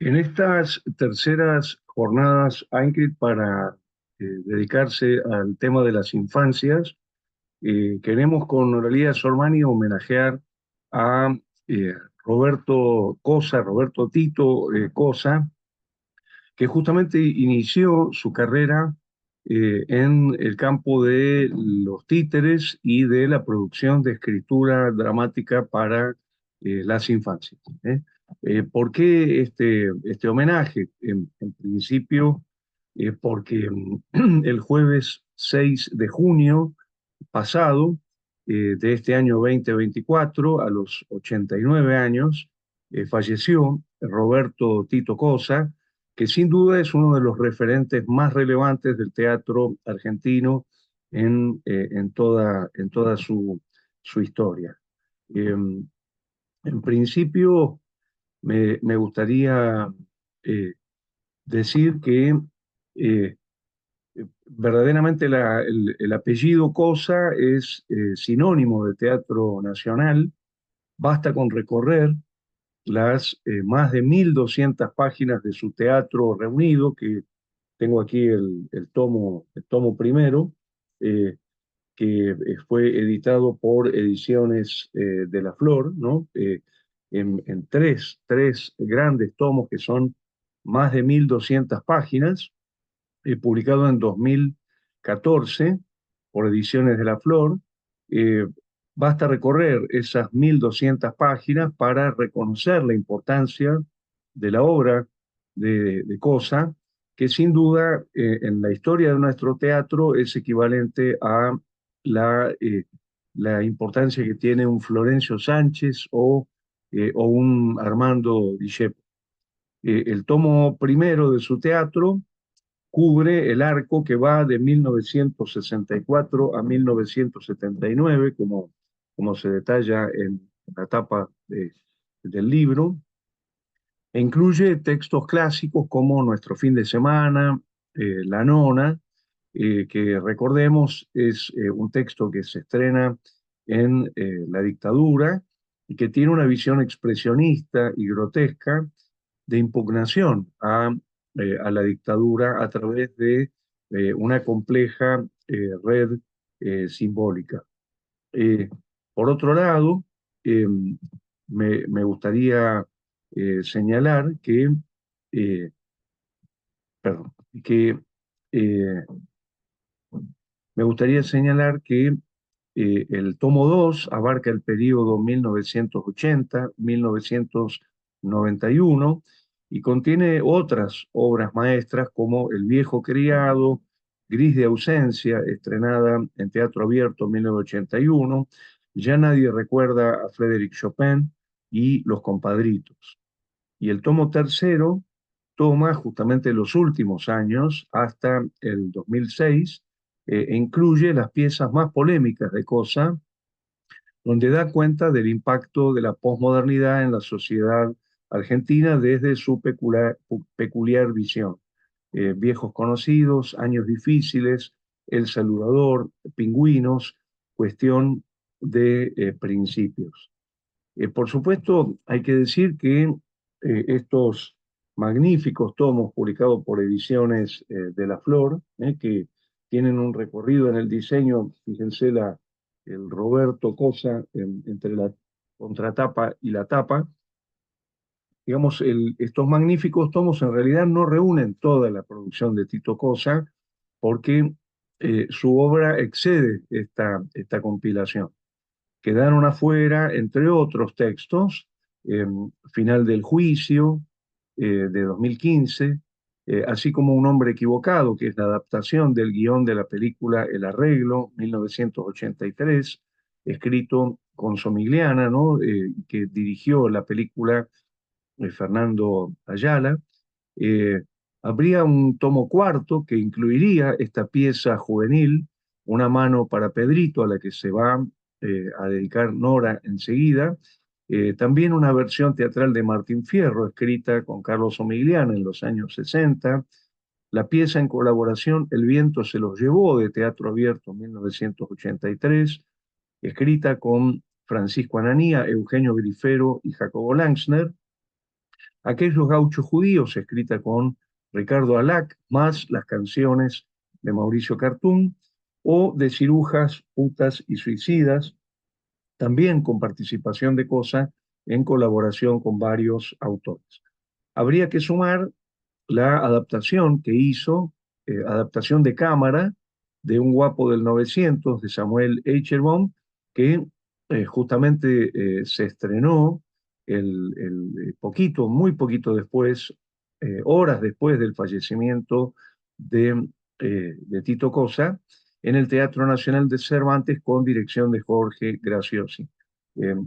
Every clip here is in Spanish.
En estas terceras jornadas ANCRIT para dedicarse al tema de las infancias, queremos con Oralía Sormani homenajear a Roberto Cosa, Roberto Tito Cosa, que justamente inició su carrera en el campo de los títeres y de la producción de escritura dramática para las infancias. ¿Por qué este homenaje? En principio, porque el jueves 6 de junio pasado de este año 2024, a los 89 años, falleció Roberto Tito Cosa, que sin duda es uno de los referentes más relevantes del teatro argentino en toda su historia. Eh, en principio, me gustaría eh, decir que eh, verdaderamente el apellido Cosa es sinónimo de teatro nacional. Basta con recorrer las más de 1.200 páginas de su teatro reunido, que tengo aquí el tomo primero, eh, que fue editado por Ediciones de la Flor, ¿no? En tres grandes tomos que son más de 1.200 páginas, publicado en 2014 por Ediciones de la Flor. Eh, Basta recorrer esas 1.200 páginas para reconocer la importancia de la obra de Cosa, que sin duda en la historia de nuestro teatro es equivalente a la importancia que tiene un Florencio Sánchez o un Armando Discépolo. El tomo primero de su teatro cubre el arco que va de 1964 a 1979, como se detalla en la tapa del libro, e incluye textos clásicos como Nuestro fin de semana, La nona, que recordemos es un texto que se estrena en la dictadura y que tiene una visión expresionista y grotesca de impugnación a la dictadura a través de una compleja red simbólica. Eh, por otro lado, eh, me gustaría señalar eh, perdón, que eh, me gustaría señalar que el tomo 2 abarca el periodo 1980-1991 y contiene otras obras maestras como El viejo criado, Gris de ausencia, estrenada en Teatro Abierto en 1981, Ya nadie recuerda a Frédéric Chopin y Los compadritos. Y el tomo tercero toma justamente los últimos años hasta el 2006 e incluye las piezas más polémicas de Cosa, donde da cuenta del impacto de la posmodernidad en la sociedad argentina desde su peculiar visión. Viejos conocidos, años difíciles, El Saludador, Pingüinos, cuestión de principios. Por supuesto, hay que decir que estos magníficos tomos publicados por Ediciones de la Flor, que tienen un recorrido en el diseño, fíjense el Roberto Cosa entre la contratapa y la tapa, digamos, estos magníficos tomos en realidad no reúnen toda la producción de Tito Cosa, porque su obra excede esta compilación. Quedaron afuera, entre otros textos, eh, Final del Juicio de 2015, así como Un hombre equivocado, que es la adaptación del guión de la película El Arreglo, 1983, escrito con Somigliana, ¿no? Que dirigió la película Fernando Ayala. Eh, Habría un tomo cuarto que incluiría esta pieza juvenil, Una mano para Pedrito, a la que se va a dedicar Nora enseguida. También una versión teatral de Martín Fierro, escrita con Carlos Omigliano en los años 60. La pieza en colaboración El viento se los llevó, de Teatro Abierto 1983, escrita con Francisco Ananía, Eugenio Grifero y Jacobo Langsner. Aquellos gauchos judíos, escrita con Ricardo Alac, más las canciones de Mauricio Cartún, o de Cirujas, Putas y Suicidas, también con participación de Cosa en colaboración con varios autores. Habría que sumar la adaptación que hizo, adaptación de cámara de Un guapo del 900 de Samuel Eicherbaum, que justamente se estrenó poquito, muy poquito después, horas después del fallecimiento de Tito Cosa, en el Teatro Nacional de Cervantes con dirección de Jorge Graciosi.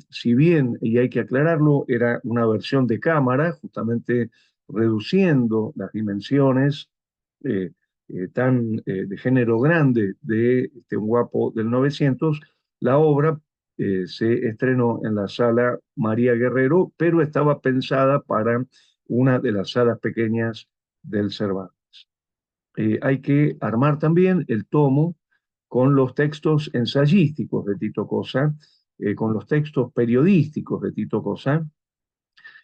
Si bien, y hay que aclararlo, era una versión de cámara, justamente reduciendo las dimensiones eh, de género grande de Un guapo del 900, la obra se estrenó en la sala María Guerrero, pero estaba pensada para una de las salas pequeñas del Cervantes. Hay que armar también el tomo con los textos ensayísticos de Tito Cosa, con los textos periodísticos de Tito Cosa,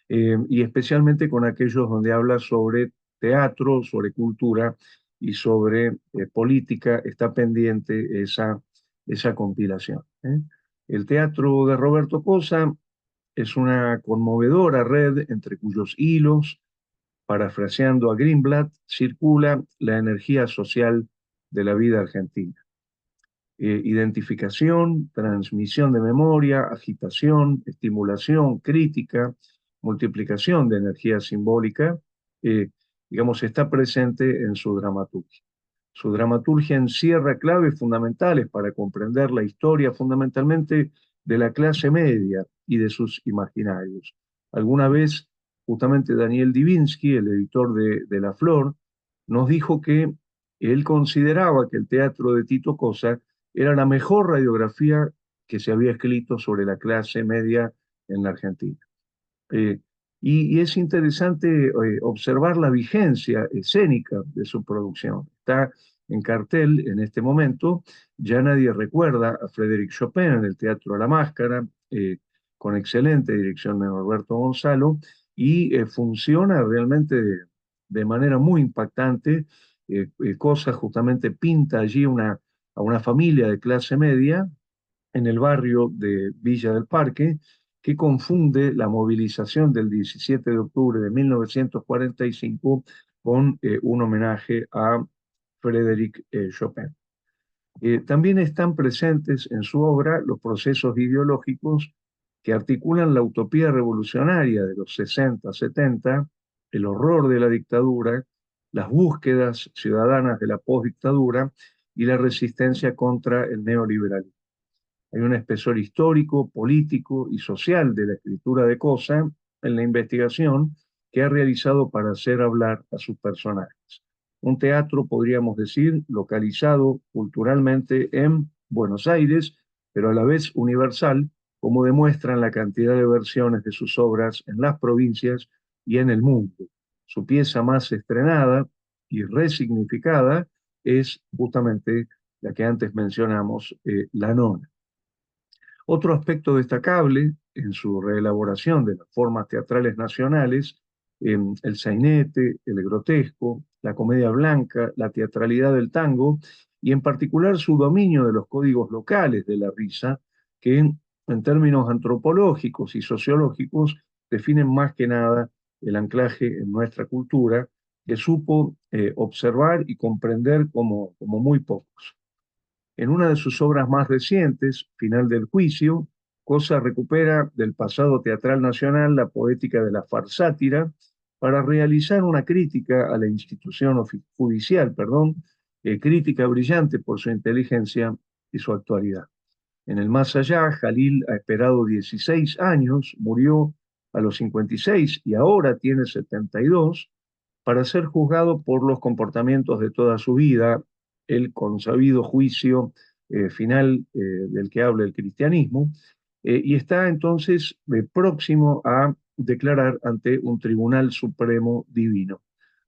y especialmente con aquellos donde habla sobre teatro, sobre cultura y sobre política, está pendiente esa compilación. El teatro de Roberto Cosa es una conmovedora red entre cuyos hilos, parafraseando a Greenblatt, circula la energía social de la vida argentina. Identificación, transmisión de memoria, agitación, estimulación, crítica, multiplicación de energía simbólica, digamos, está presente en su dramaturgia. Su dramaturgia encierra claves fundamentales para comprender la historia fundamentalmente de la clase media y de sus imaginarios. Alguna vez, justamente Daniel Divinsky, el editor de La Flor, nos dijo que él consideraba que el teatro de Tito Cosa era la mejor radiografía que se había escrito sobre la clase media en la Argentina. Eh, y es interesante observar la vigencia escénica de su producción. Está en cartel en este momento, ya nadie recuerda a Frédéric Chopin en el Teatro La Máscara, con excelente dirección de Norberto Gonzalo, y funciona realmente de manera muy impactante. Cosa justamente pinta allí a una familia de clase media en el barrio de Villa del Parque, que confunde la movilización del 17 de octubre de 1945 con un homenaje a Frédéric Chopin. También están presentes en su obra los procesos ideológicos que articulan la utopía revolucionaria de los 60, 70, el horror de la dictadura, las búsquedas ciudadanas de la postdictadura y la resistencia contra el neoliberalismo. Hay un espesor histórico, político y social de la escritura de Cosa en la investigación que ha realizado para hacer hablar a sus personajes. Un teatro, podríamos decir, localizado culturalmente en Buenos Aires, pero a la vez universal, como demuestran la cantidad de versiones de sus obras en las provincias y en el mundo. Su pieza más estrenada y resignificada es justamente la que antes mencionamos, La Nona. Otro aspecto destacable en su reelaboración de las formas teatrales nacionales, el sainete, el grotesco, la comedia blanca, la teatralidad del tango y en particular su dominio de los códigos locales de la risa, que en términos antropológicos y sociológicos definen más que nada el anclaje en nuestra cultura, que supo observar y comprender como muy pocos. En una de sus obras más recientes, Final del Juicio, Cosa recupera del pasado teatral nacional la poética de la farsátira para realizar una crítica a la institución judicial, crítica brillante por su inteligencia y su actualidad. En el más allá, Jalil ha esperado 16 años, murió a los 56 y ahora tiene 72 para ser juzgado por los comportamientos de toda su vida, el consabido juicio final del que habla el cristianismo, y está entonces próximo a declarar ante un tribunal supremo divino.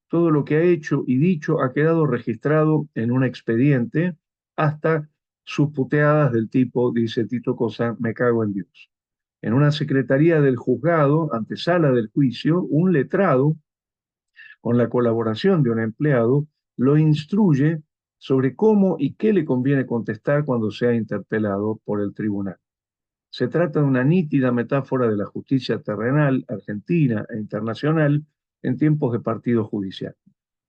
Todo lo que ha hecho y dicho ha quedado registrado en un expediente hasta sus puteadas del tipo, dice Tito Cosa, me cago en Dios. en una secretaría del juzgado, antesala del juicio, un letrado, con la colaboración de un empleado, lo instruye sobre cómo y qué le conviene contestar cuando sea interpelado por el tribunal. Se trata de una nítida metáfora de la justicia terrenal, argentina e internacional en tiempos de partido judicial.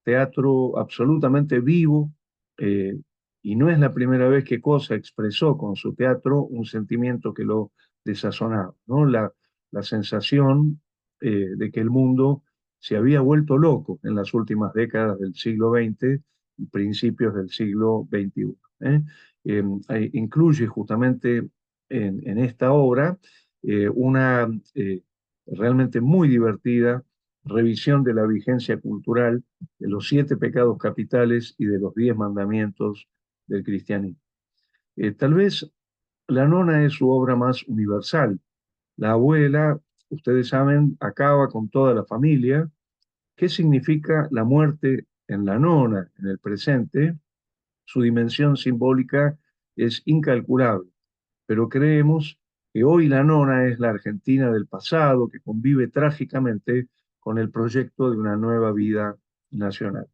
Teatro absolutamente vivo, eh, y no es la primera vez que Cosa expresó con su teatro un sentimiento que lo desazonaba, ¿no? La sensación de que el mundo se había vuelto loco en las últimas décadas del siglo XX y principios del siglo XXI. ¿Eh? Incluye justamente en esta obra una realmente muy divertida revisión de la vigencia cultural de los 7 pecados capitales y de los 10 mandamientos del cristianismo. Tal vez La nona es su obra más universal. La abuela, ustedes saben, acaba con toda la familia. ¿Qué significa la muerte en la nona, en el presente? Su dimensión simbólica es incalculable, pero creemos que hoy la nona es la Argentina del pasado que convive trágicamente con el proyecto de una nueva vida nacional.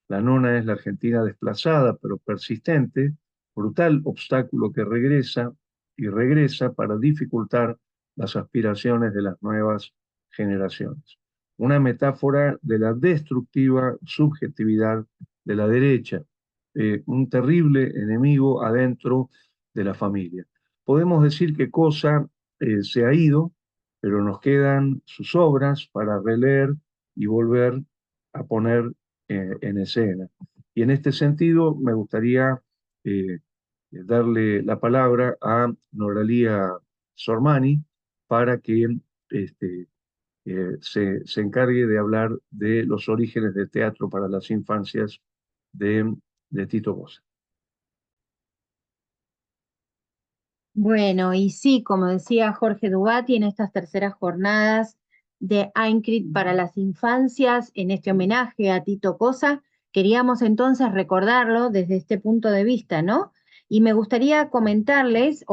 La nona es la Argentina desplazada, pero persistente, brutal obstáculo que regresa y regresa para dificultar las aspiraciones de las nuevas generaciones. Una metáfora de la destructiva subjetividad de la derecha, un terrible enemigo adentro de la familia. Podemos decir que Cosa se ha ido, pero nos quedan sus obras para releer y volver a poner en escena. Y en este sentido me gustaría eh, darle la palabra a Noralía Sormani para que este, se encargue de hablar de los orígenes del teatro para las infancias de, de Tito Bossa. Bueno, y sí, como decía Jorge Dubati, en estas terceras jornadas de AINCRIT para las infancias, en este homenaje a Tito Cosa, queríamos entonces recordarlo desde este punto de vista, ¿no? Y me gustaría comentarles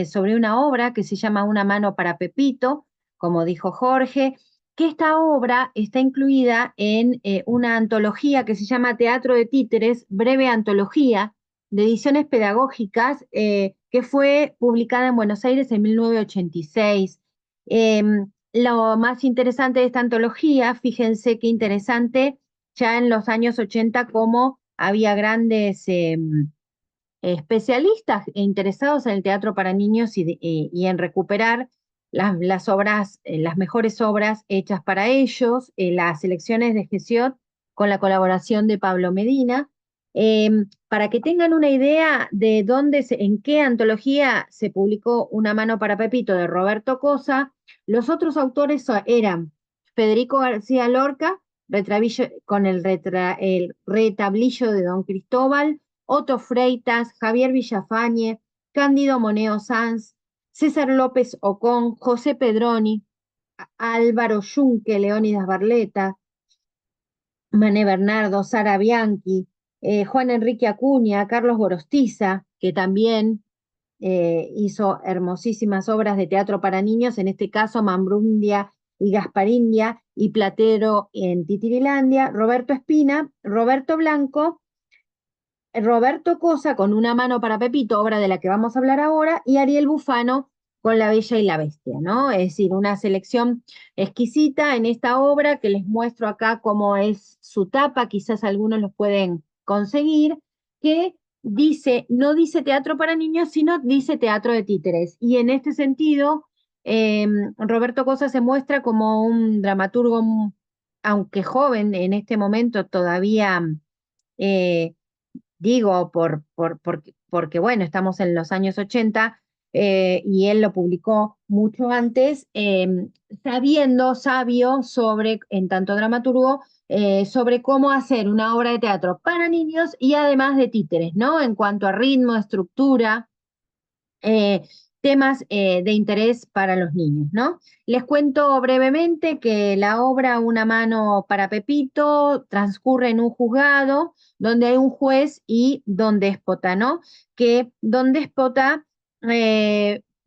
sobre una obra que se llama Una mano para Pepito, como dijo Jorge, que esta obra está incluida en una antología que se llama Teatro de Títeres, breve antología de ediciones pedagógicas, que fue publicada en Buenos Aires en 1986. Lo más interesante de esta antología, fíjense qué interesante, ya en los años 80 como había grandes especialistas interesados en el teatro para niños y en recuperar las obras, las mejores obras hechas para ellos, las selecciones de Gesiot con la colaboración de Pablo Medina. Para que tengan una idea de en qué antología se publicó Una mano para Pepito de Roberto Cosa, los otros autores eran Federico García Lorca, con el retablillo de Don Cristóbal, Otto Freitas, Javier Villafañe, Cándido Moneo Sanz, César López Ocón, José Pedroni, Álvaro Yunque, Leónidas Barleta, Mané Bernardo, Sara Bianchi, Juan Enrique Acuña, Carlos Gorostiza, que también hizo hermosísimas obras de teatro para niños, en este caso Mambrundia y Gasparindia y Platero en Titirilandia, Roberto Espina, Roberto Blanco, Roberto Cosa con Una mano para Pepito, obra de la que vamos a hablar ahora, y Ariel Bufano con La Bella y la Bestia, ¿no? Es decir, una selección exquisita en esta obra que les muestro acá cómo es su tapa, quizás algunos lo pueden conseguir, que dice, no dice teatro para niños, sino dice teatro de títeres. Y en este sentido, Roberto Cosa se muestra como un dramaturgo, aunque joven en este momento todavía. eh, Digo, porque, bueno, estamos en los años 80 y él lo publicó mucho antes, sabio sobre, en tanto dramaturgo, sobre cómo hacer una obra de teatro para niños y además de títeres, ¿no? En cuanto a ritmo, estructura, eh, temas de interés para los niños, ¿no? Les cuento brevemente que la obra Una mano para Pepito transcurre en un juzgado donde hay un juez y don déspota, ¿no? Que don déspota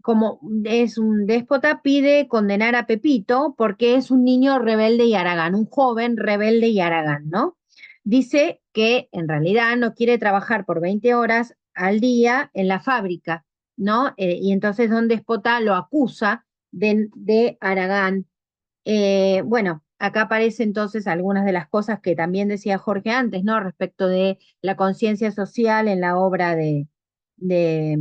como es un déspota, pide condenar a Pepito porque es un niño rebelde y haragán, un joven rebelde y haragán, ¿no? Dice que en realidad no quiere trabajar por 20 horas al día en la fábrica, ¿no? Y entonces don déspota lo acusa de haragán. Bueno, acá aparecen entonces algunas de las cosas que también decía Jorge antes, ¿no? Respecto de la conciencia social en la obra de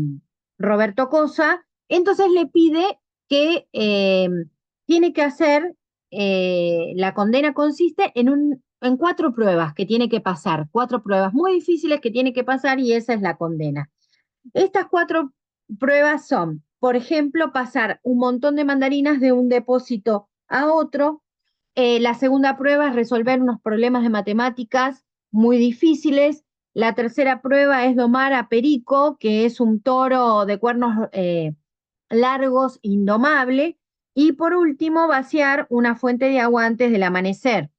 Roberto Cosa. Entonces le pide que tiene que hacer, la condena consiste en 4 pruebas que tiene que pasar, 4 pruebas muy difíciles que tiene que pasar y esa es la condena. Estas 4 pruebas son, por ejemplo, pasar un montón de mandarinas de un depósito a otro. La segunda prueba es resolver unos problemas de matemáticas muy difíciles. La tercera prueba es domar a Perico, que es un toro de cuernos largos, indomable. Y por último, vaciar una fuente de agua antes del amanecer.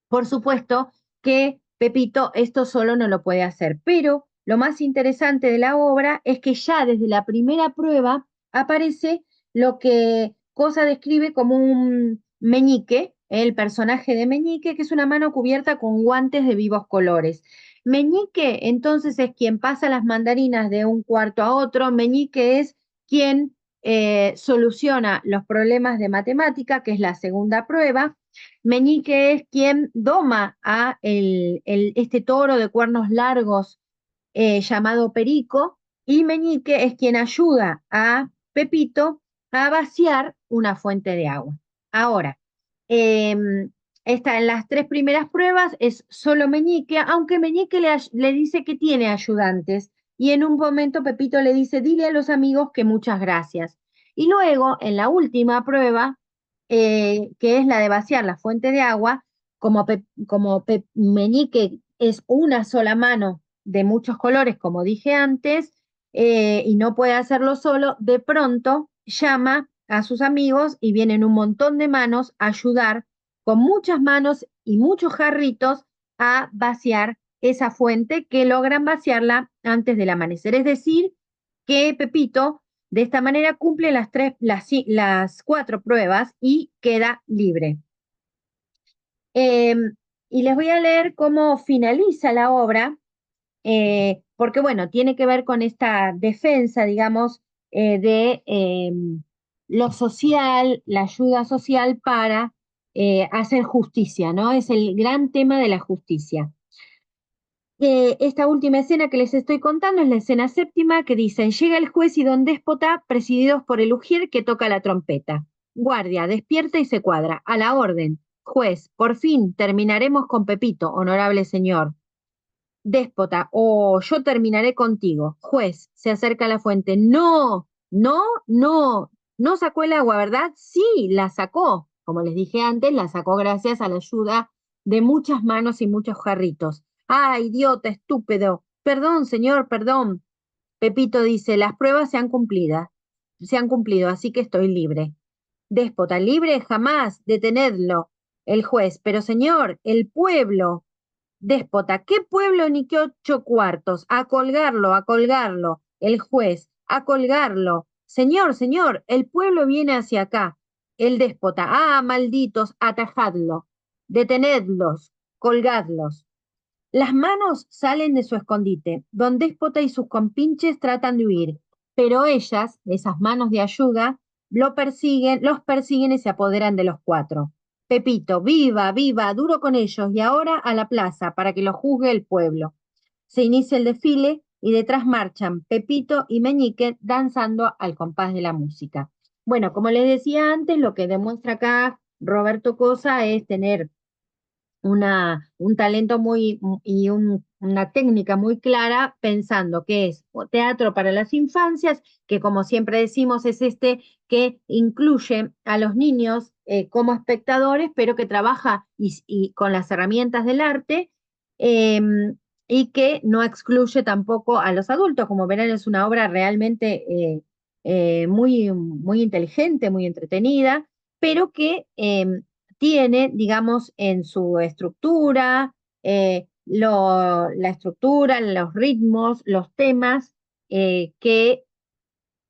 Por supuesto que Pepito esto solo no lo puede hacer, pero lo más interesante de la obra es que ya desde la primera prueba aparece lo que Cosa describe como un meñique, el personaje de Meñique, que es una mano cubierta con guantes de vivos colores. Meñique entonces es quien pasa las mandarinas de un cuarto a otro, Meñique es quien soluciona los problemas de matemática, que es la segunda prueba. Meñique es quien doma a este toro de cuernos largos llamado Perico, y Meñique es quien ayuda a Pepito a vaciar una fuente de agua. Ahora, eh, en las 3 primeras pruebas es solo Meñique, aunque Meñique le dice que tiene ayudantes, y en un momento Pepito le dice, dile a los amigos que muchas gracias. Y luego, en la última prueba, que es la de vaciar la fuente de agua, como Meñique es una sola mano de muchos colores, como dije antes, y no puede hacerlo solo, de pronto llama a sus amigos y vienen un montón de manos a ayudar con muchas manos y muchos jarritos a vaciar esa fuente, que logran vaciarla antes del amanecer. Es decir, que Pepito de esta manera cumple las 4 pruebas y queda libre. Eh, y les voy a leer cómo finaliza la obra, porque bueno, tiene que ver con esta defensa, digamos, de lo social, la ayuda social para hacer justicia, ¿no? Es el gran tema de la justicia. Esta última escena que les estoy contando es la escena séptima, que dice, llega el juez y don déspota, presididos por el ujier que toca la trompeta. Guardia, despierta y se cuadra. A la orden. Juez, por fin terminaremos con Pepito, honorable señor. Déspota, yo terminaré contigo. Juez, se acerca a la fuente. No, no, no, no sacó el agua, ¿verdad? Sí, la sacó. Como les dije antes, la sacó gracias a la ayuda de muchas manos y muchos jarritos. ¡Ah, idiota, estúpido! Perdón, señor, perdón. Pepito dice, las pruebas se han cumplido, así que estoy libre. Déspota, libre jamás, detenedlo. El juez, pero señor, el pueblo. Déspota, ¿qué pueblo ni qué 8 cuartos? A colgarlo, a colgarlo. El juez, a colgarlo. Señor, señor, el pueblo viene hacia acá. El déspota, ah, malditos, atajadlo. Detenedlos, colgadlos. Las manos salen de su escondite. Don Déspota y sus compinches tratan de huir, pero ellas, esas manos de ayuda, los persiguen y se apoderan de los 4. Pepito, viva, viva, duro con ellos y ahora a la plaza para que lo juzgue el pueblo. Se inicia el desfile y detrás marchan Pepito y Meñique danzando al compás de la música. Bueno, como les decía antes, lo que demuestra acá Roberto Cosa es tener un talento una técnica muy clara, pensando que es teatro para las infancias, que como siempre decimos es este que incluye a los niños como espectadores, pero que trabaja y con las herramientas del arte, eh, y que no excluye tampoco a los adultos. Como verán, es una obra realmente muy, muy inteligente, muy entretenida, pero que tiene, digamos, en su estructura, la estructura, los ritmos, los temas que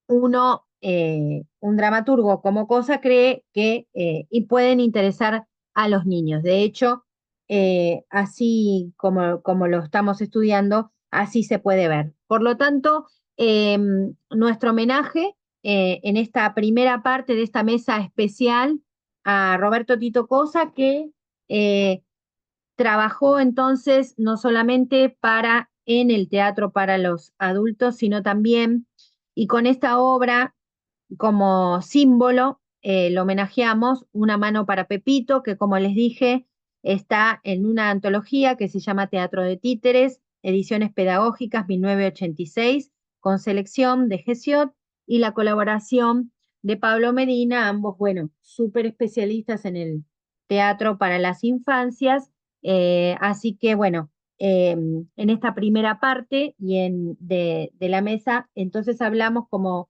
uno un dramaturgo como Cosa cree que y pueden interesar a los niños. De hecho, así como lo estamos estudiando, así se puede ver. Por lo tanto, nuestro homenaje en esta primera parte de esta mesa especial a Roberto Tito Cosa, que eh, trabajó entonces no solamente en el teatro para los adultos, sino también, y con esta obra como símbolo, lo homenajeamos, Una mano para Pepito, que como les dije, está en una antología que se llama Teatro de Títeres, Ediciones Pedagógicas 1986, con selección de Gesiot y la colaboración de Pablo Medina, ambos, bueno, súper especialistas en el teatro para las infancias. Así que, bueno, en esta primera parte de la mesa, entonces hablamos como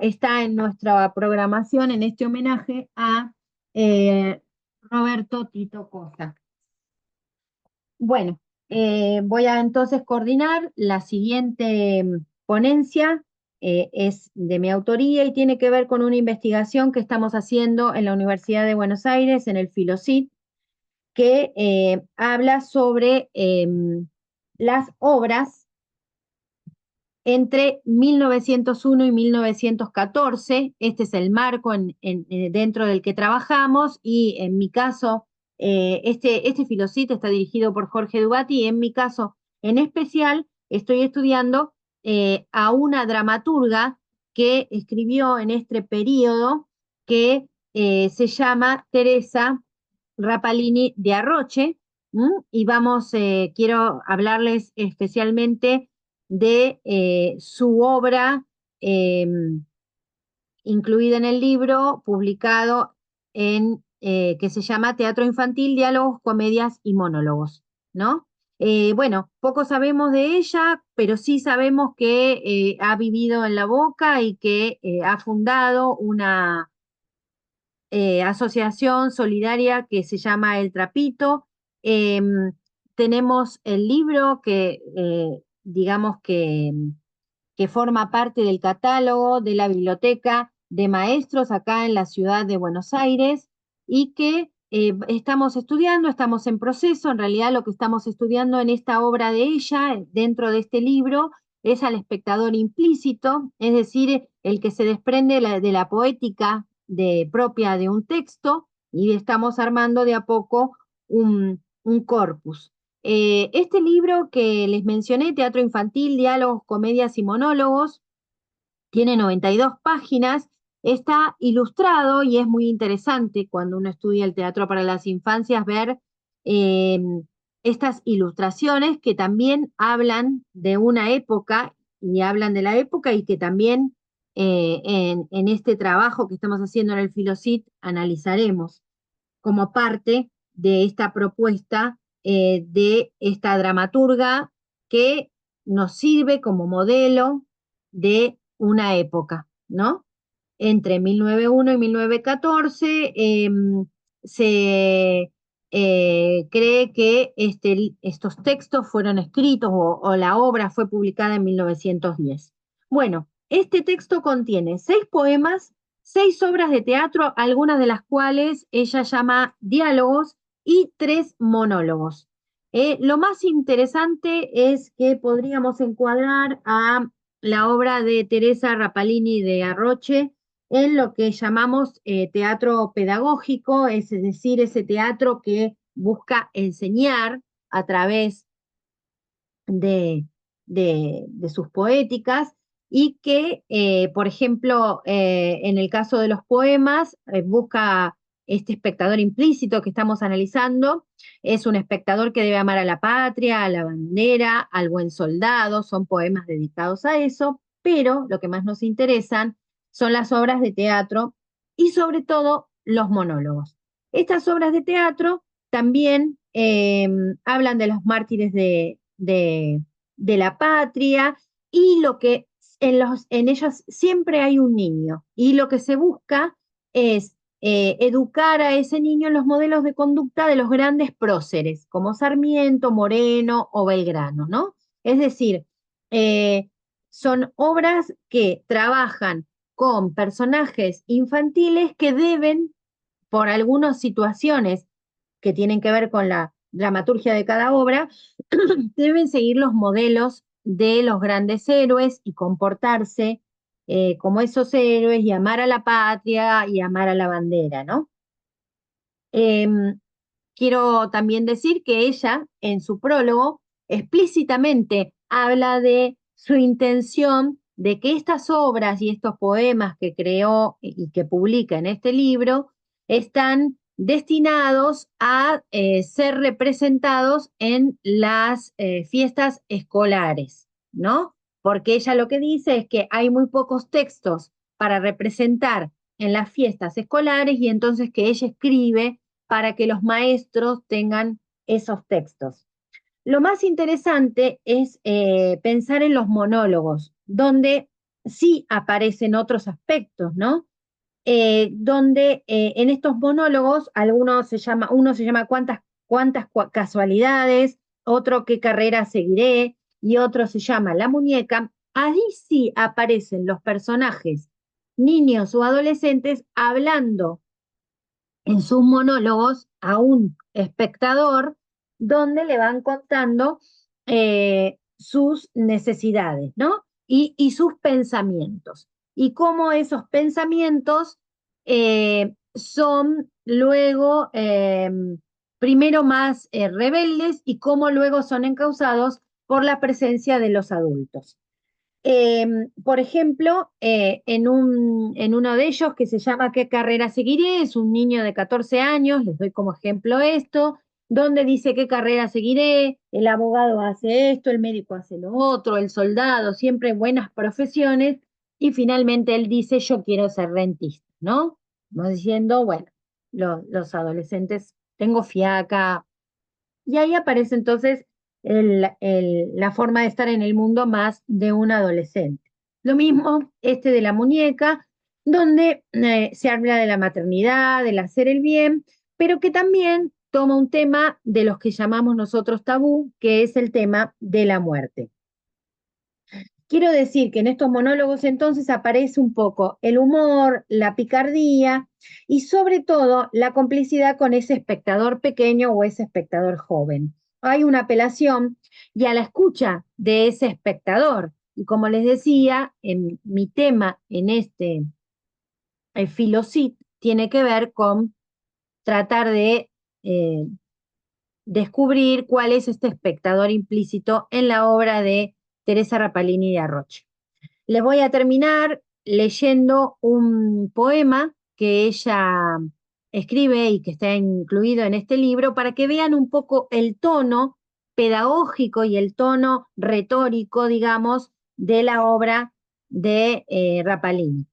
está en nuestra programación en este homenaje a Roberto Tito Cosa. Bueno, voy a entonces coordinar la siguiente ponencia. Es de mi autoría y tiene que ver con una investigación que estamos haciendo en la Universidad de Buenos Aires, en el Filocit, que habla sobre las obras entre 1901 y 1914. Este es el marco dentro del que trabajamos y en mi caso, este Filocit está dirigido por Jorge Dubati y en mi caso en especial estoy estudiando a una dramaturga que escribió en este periodo que se llama Teresa Rapalini de Arroche. Y quiero hablarles especialmente de su obra eh, incluida en el libro, publicado que se llama Teatro Infantil, Diálogos, Comedias y Monólogos, ¿no? Bueno, poco sabemos de ella, pero sí sabemos que ha vivido en La Boca y que ha fundado una asociación solidaria que se llama El Trapito. Tenemos el libro digamos que forma parte del catálogo de la biblioteca de maestros acá en la ciudad de Buenos Aires y que estamos estudiando, estamos en proceso. En realidad lo que estamos estudiando en esta obra de ella, dentro de este libro, es al espectador implícito, es decir, el que se desprende de la poética propia de un texto y estamos armando de a poco un corpus. Este libro que les mencioné, Teatro Infantil, Diálogos, Comedias y Monólogos, tiene 92 páginas, está ilustrado y es muy interesante cuando uno estudia el teatro para las infancias ver eh, estas ilustraciones que también hablan de una época y hablan de la época y que también en este trabajo que estamos haciendo en el Filocit analizaremos como parte de esta propuesta de esta dramaturga que nos sirve como modelo de una época, ¿no? Entre 1901 y 1914 se cree que estos textos fueron escritos o la obra fue publicada en 1910. Bueno, este texto contiene 6 poemas, 6 obras de teatro, algunas de las cuales ella llama diálogos y 3 monólogos. Lo más interesante es que podríamos encuadrar a la obra de Teresa Rapalini de Arroche en lo que llamamos teatro pedagógico, es decir, ese teatro que busca enseñar a través de, de sus poéticas y que, por ejemplo, en el caso de los poemas, busca este espectador implícito que estamos analizando, es un espectador que debe amar a la patria, a la bandera, al buen soldado, son poemas dedicados a eso, pero lo que más nos interesan son las obras de teatro y sobre todo los monólogos. Estas obras de teatro también hablan de los mártires de la patria y lo que en ellos siempre hay un niño y lo que se busca es educar a ese niño en los modelos de conducta de los grandes próceres, como Sarmiento, Moreno o Belgrano, ¿no? Es decir, eh, son obras que trabajan con personajes infantiles que deben, por algunas situaciones que tienen que ver con la dramaturgia de cada obra, deben seguir los modelos de los grandes héroes y comportarse como esos héroes y amar a la patria y amar a la bandera, ¿no? Em, Quiero también decir que ella, en su prólogo, explícitamente habla de su intención de que estas obras y estos poemas que creó y que publica en este libro están destinados a ser representados en las fiestas escolares, ¿no? Porque ella lo que dice es que hay muy pocos textos para representar en las fiestas escolares y entonces que ella escribe para que los maestros tengan esos textos. Lo más interesante es pensar en los monólogos, donde sí aparecen otros aspectos, ¿no? Donde en estos monólogos uno se llama cuántas casualidades, otro qué carrera seguiré y otro se llama La muñeca. Allí sí aparecen los personajes, niños o adolescentes, hablando en sus monólogos a un espectador donde le van contando sus necesidades, ¿no? Y sus pensamientos. Y cómo esos pensamientos son luego, primero más rebeldes y cómo luego son encausados por la presencia de los adultos. Por ejemplo, en uno de ellos que se llama ¿Qué carrera seguiré? Es un niño de 14 años, les doy como ejemplo esto, donde dice ¿qué carrera seguiré? El abogado hace esto, el médico hace lo otro, el soldado, siempre buenas profesiones, y finalmente él dice yo quiero ser rentista, ¿no? Vamos diciendo, bueno, los adolescentes, tengo fiaca, y ahí aparece entonces la forma de estar en el mundo más de un adolescente. Lo mismo este de la muñeca, donde se habla de la maternidad, del hacer el bien, pero que también toma un tema de los que llamamos nosotros tabú, que es el tema de la muerte. Quiero decir que en estos monólogos entonces aparece un poco el humor, la picardía y sobre todo la complicidad con ese espectador pequeño o ese espectador joven. Hay una apelación y a la escucha de ese espectador. Y como les decía, en mi tema en este Filocit tiene que ver con tratar de eh, descubrir cuál es este espectador implícito en la obra de Teresa Rapalini de Arrocha. Les voy a terminar leyendo un poema que ella escribe y que está incluido en este libro para que vean un poco el tono pedagógico y el tono retórico, digamos, de la obra de Rapalini.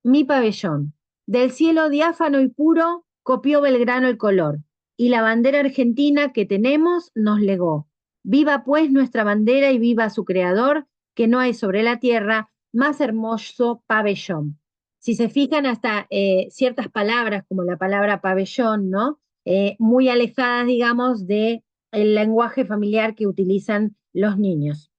Mi pabellón. Del cielo diáfano y puro copió Belgrano el color, y la bandera argentina que tenemos nos legó. Viva pues nuestra bandera y viva su creador, que no hay sobre la tierra más hermoso pabellón. Si se fijan hasta ciertas palabras, como la palabra pabellón, ¿no? Muy alejadas, digamos, del lenguaje familiar que utilizan los niños.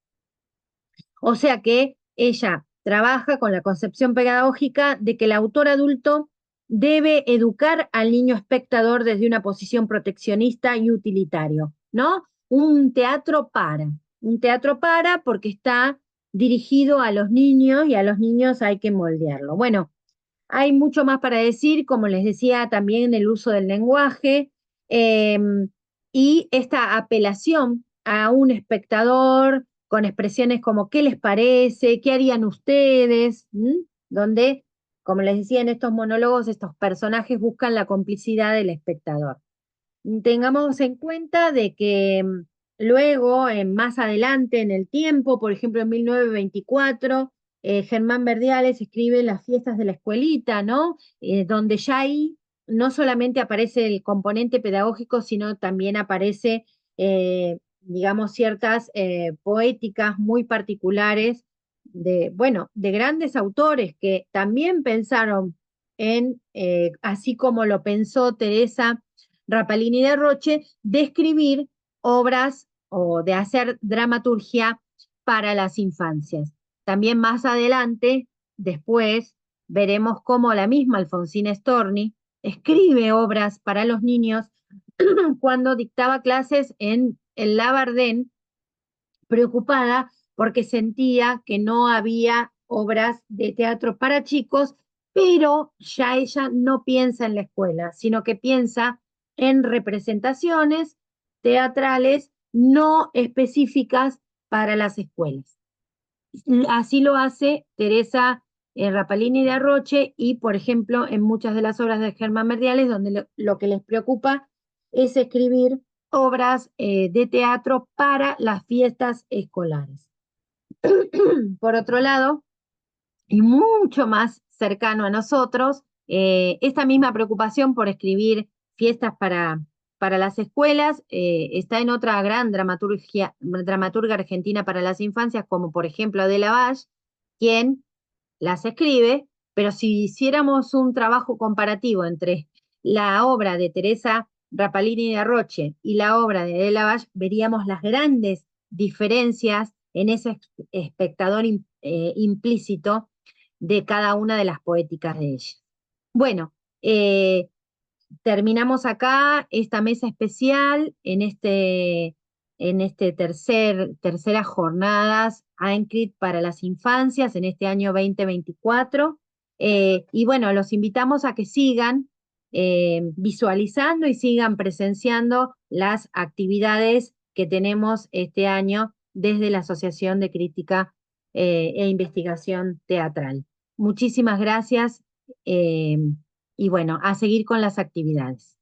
O sea que ella trabaja con la concepción pedagógica de que el autor adulto debe educar al niño espectador desde una posición proteccionista y utilitario, ¿no? Un teatro para porque está dirigido a los niños y a los niños hay que moldearlo. Bueno, hay mucho más para decir, como les decía, también el uso del lenguaje eh, y esta apelación a un espectador con expresiones como ¿qué les parece? ¿Qué harían ustedes? Donde, como les decía en estos monólogos, estos personajes buscan la complicidad del espectador. Tengamos en cuenta de que luego, más adelante en el tiempo, por ejemplo en 1924, Germán Verdiales escribe Las fiestas de la escuelita, ¿no? Donde ya ahí no solamente aparece el componente pedagógico, sino también aparece, digamos, ciertas poéticas muy particulares de, bueno, de grandes autores que también pensaron en, así como lo pensó Teresa Rapalini de Roche, de escribir obras o de hacer dramaturgia para las infancias. También más adelante, después veremos cómo la misma Alfonsina Storni escribe obras para los niños cuando dictaba clases en el Labardén, preocupada porque sentía que no había obras de teatro para chicos, pero ya ella no piensa en la escuela, sino que piensa en representaciones teatrales no específicas para las escuelas. Así lo hace Teresa Rapalini de Arroche y, por ejemplo, en muchas de las obras de Germán Merdiales, donde lo que les preocupa es escribir obras de teatro para las fiestas escolares. Por otro lado, y mucho más cercano a nosotros, esta misma preocupación por escribir fiestas para las escuelas está en otra gran dramaturga argentina para las infancias, como por ejemplo Adela Valle, quien las escribe, pero si hiciéramos un trabajo comparativo entre la obra de Teresa Rapalini de Arroche y la obra de Adela Valle, veríamos las grandes diferencias en ese espectador implícito de cada una de las poéticas de ella. Bueno, terminamos acá esta mesa especial en este terceras jornadas ANCRIT para las infancias en este año 2024. Y bueno, los invitamos a que sigan visualizando y sigan presenciando las actividades que tenemos este año desde la Asociación de Crítica e Investigación Teatral. Muchísimas gracias y bueno, a seguir con las actividades.